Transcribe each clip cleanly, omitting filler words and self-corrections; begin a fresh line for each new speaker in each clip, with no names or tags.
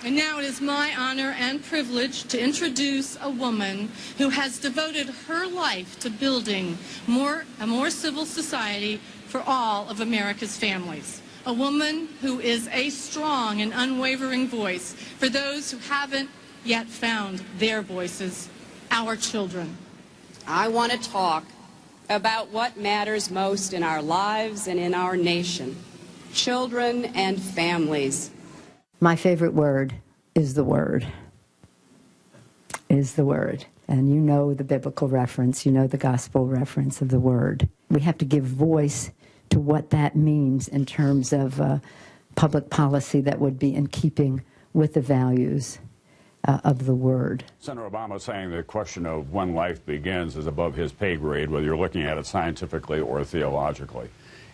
And now it is my honor and privilege to introduce a woman who has devoted her life to building a more civil society for all of America's families. A woman who is a strong and unwavering voice for those who haven't yet found their voices, our children.
I want to talk about what matters most in our lives and in our nation, children and families.
My favorite word is the word. Is the word. And you know the biblical reference, you know the gospel reference of the word. We have to give voice to what that means in terms of public policy that would be in keeping with the values of the word.
Senator Obama saying the question of when life begins is above his pay grade, whether you're looking at it scientifically or theologically.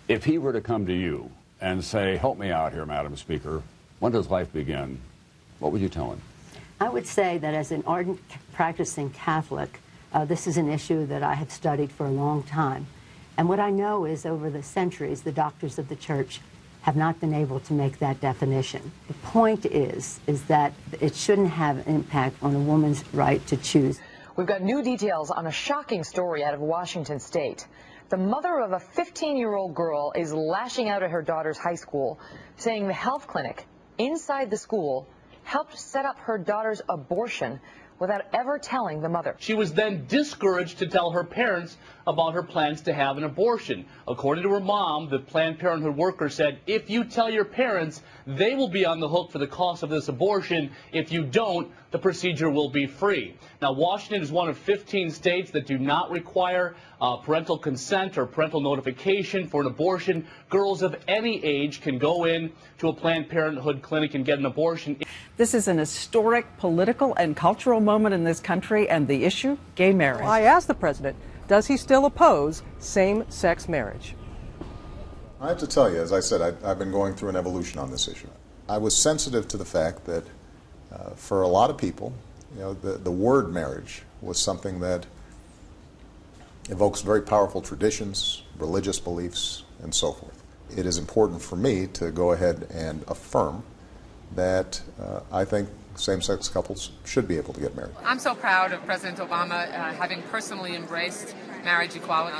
If he were to come to you and say, help me out here, Madam Speaker, when does life begin, what would you tell him?
I would say that as an ardent practicing Catholic, this is an issue that I have studied for a long time. And what I know is over the centuries, the doctors of the church have not been able to make that definition. The point is that it shouldn't have an impact on a woman's right to choose.
We've got new details on a shocking story out of Washington State. The mother of a 15-year-old girl is lashing out at her daughter's high school, saying the health clinic inside the school helped set up her daughter's abortion without ever telling the mother.
She was then discouraged to tell her parents about her plans to have an abortion. According to her mom, the Planned Parenthood worker said, if you tell your parents, they will be on the hook for the cost of this abortion. If you don't, the procedure will be free. Now, Washington is one of 15 states that do not require parental consent or parental notification for an abortion. Girls of any age can go in to a Planned Parenthood clinic and get an abortion.
This is an historic political and cultural moment in this country, and the issue, gay marriage.
I asked the president, does he still oppose same-sex marriage?
I have to tell you, as I said, I've been going through an evolution on this issue. I was sensitive to the fact that for a lot of people, you know, the word marriage was something that evokes very powerful traditions, religious beliefs, and so forth. It is important for me to go ahead and affirm that I think same-sex couples should be able to get married.
I'm so proud of President Obama having personally embraced marriage equality,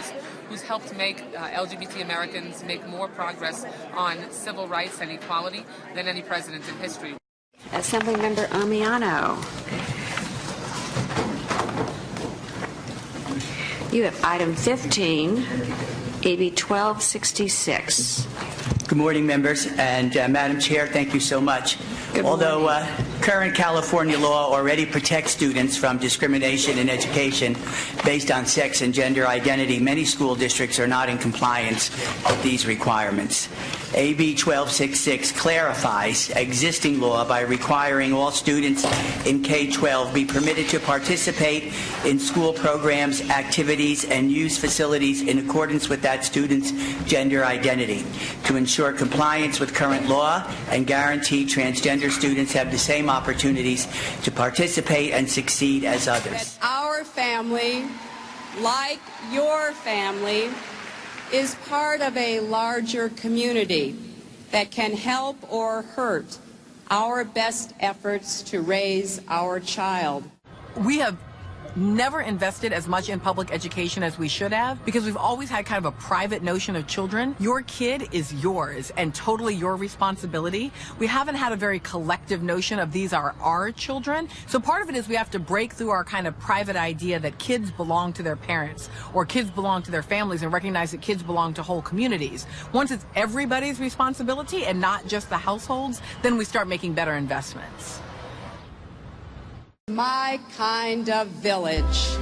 who's helped make LGBT Americans make more progress on civil rights and equality than any president in history.
Assemblymember Amiano. You have item 15, AB 1266.
Good morning, members, and Madam Chair, thank you so much. Although current California law already protects students from discrimination in education based on sex and gender identity, many school districts are not in compliance with these requirements. AB 1266 clarifies existing law by requiring all students in K-12 be permitted to participate in school programs, activities, and use facilities in accordance with that student's gender identity. To ensure compliance with current law and guarantee transgender students have the same opportunities to participate and succeed as others.
Our family, like your family, is part of a larger community that can help or hurt our best efforts to raise our child.
We have never invested as much in public education as we should have because we've always had kind of a private notion of children. Your kid is yours and totally your responsibility. We haven't had a very collective notion of these are our children. So part of it is we have to break through our kind of private idea that kids belong to their parents or kids belong to their families and recognize that kids belong to whole communities. Once it's everybody's responsibility and not just the households, then we start making better investments.
My kind of village.